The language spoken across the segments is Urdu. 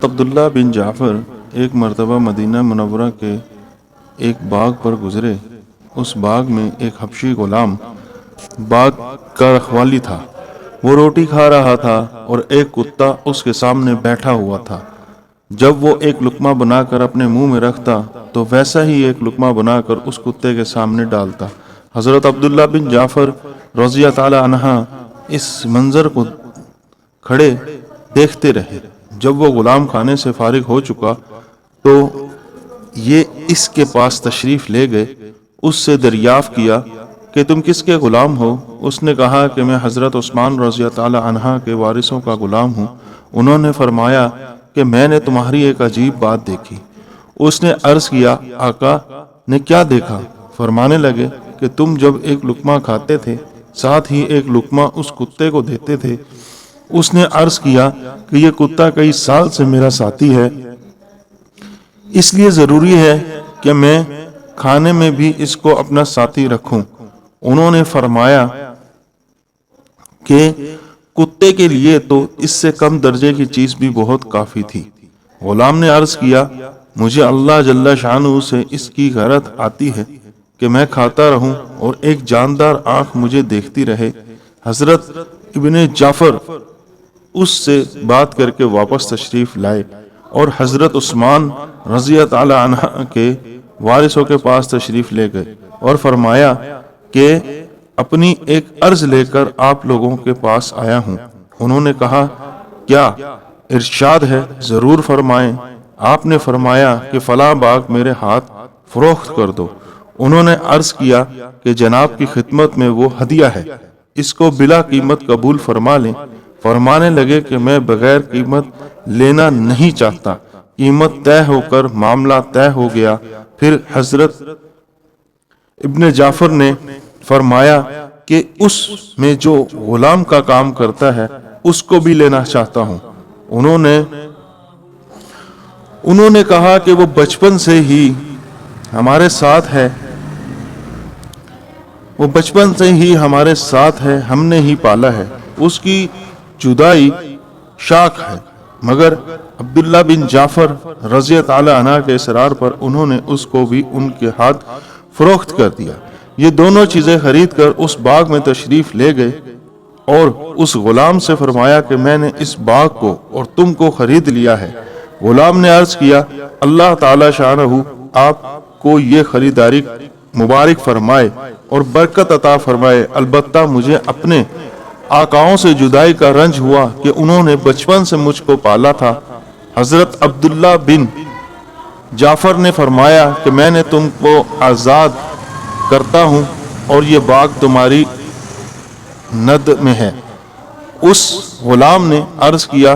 عبداللہ بن جعفر ایک مرتبہ مدینہ منورہ کے ایک باغ پر گزرے۔ اس باغ میں ایک حبشی غلام باغ کا رکھوالی تھا۔ وہ روٹی کھا رہا تھا اور ایک کتا اس کے سامنے بیٹھا ہوا تھا۔ جب وہ ایک لقمہ بنا کر اپنے منہ میں رکھتا تو ویسا ہی ایک لقمہ بنا کر اس کتے کے سامنے ڈالتا۔ حضرت عبداللہ بن جعفر رضی اللہ تعالی عنہ اس منظر کو کھڑے دیکھتے رہے۔ جب وہ غلام کھانے سے فارغ ہو چکا تو یہ اس کے پاس تشریف لے گئے۔ اس سے دریافت کیا کہ تم کس کے غلام ہو؟ اس نے کہا کہ میں حضرت عثمان رضی اللہ تعالی عنہ کے وارثوں کا غلام ہوں۔ انہوں نے فرمایا کہ میں نے تمہاری ایک عجیب بات دیکھی۔ اس نے عرض کیا آقا نے کیا دیکھا؟ فرمانے لگے کہ تم جب ایک لقمہ کھاتے تھے ساتھ ہی ایک لقمہ اس کتے کو دیتے تھے۔ اس نے عرض کیا کہ یہ کتا کئی سال سے میرا ساتھی ہے، اس لیے ضروری ہے کہ میں کھانے میں بھی اس کو اپنا ساتھی رکھوں۔ انہوں نے فرمایا کہ کتے کے لیے تو اس سے کم درجے کی چیز بھی بہت کافی تھی۔ غلام نے عرض کیا مجھے اللہ جل شانہ سے اس کی غیرت آتی ہے کہ میں کھاتا رہوں اور ایک جاندار آنکھ مجھے دیکھتی رہے۔ حضرت ابن جعفر اس سے بات کر کے واپس تشریف لائے اور حضرت عثمان رضی اللہ تعالی عنہ کے وارثوں کے پاس تشریف لے گئے اور فرمایا کہ اپنی ایک عرض لے کر آپ لوگوں کے پاس آیا ہوں۔ انہوں نے کہا کیا ارشاد ہے؟ ضرور فرمائیں۔ آپ نے فرمایا کہ فلاں باغ میرے ہاتھ فروخت کر دو۔ انہوں نے عرض کیا کہ جناب کی خدمت میں وہ ہدیہ ہے، اس کو بلا قیمت قبول فرما لیں۔ فرمانے لگے کہ میں بغیر قیمت لینا نہیں چاہتا۔ قیمت طے ہو کر معاملہ طے ہو گیا۔ پھر حضرت ابن جعفر نے فرمایا کہ اس میں جو غلام کا کام کرتا ہے اس کو بھی لینا چاہتا ہوں۔ انہوں نے کہا کہ وہ بچپن سے ہی ہمارے ساتھ ہے، ہم نے ہی پالا ہے، اس کی جدائی شاک ہے۔ مگر عبداللہ بن جعفر رضی اللہ تعالی عنہ کے اصرار پر انہوں نے اس کو بھی ان کے ہاتھ فروخت کر دیا۔ یہ دونوں چیزیں خرید کر اس باغ میں تشریف لے گئے اور اس غلام سے فرمایا کہ میں نے اس باغ کو اور تم کو خرید لیا ہے۔ غلام نے عرض کیا اللہ تعالی شانہ آپ کو یہ خریداری مبارک فرمائے اور برکت عطا فرمائے، البتہ مجھے اپنے آقاؤں سے جدائی کا رنج ہوا کہ انہوں نے بچپن سے مجھ کو پالا تھا۔ حضرت عبداللہ بن جعفر نے فرمایا کہ میں نے تم کو آزاد کرتا ہوں اور یہ باغ تمہاری ند میں ہے۔ اس غلام نے عرض کیا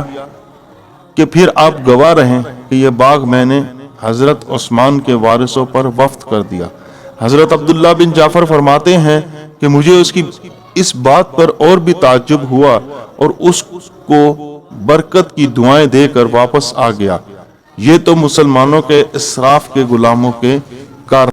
کہ پھر آپ گواہ رہیں کہ یہ باغ میں نے حضرت عثمان کے وارثوں پر وقف کر دیا۔ حضرت عبداللہ بن جعفر فرماتے ہیں کہ مجھے اس بات پر اور بھی تعجب ہوا اور اس کو برکت کی دعائیں دے کر واپس آ گیا۔ یہ تو مسلمانوں کے اسراف کے غلاموں کے کار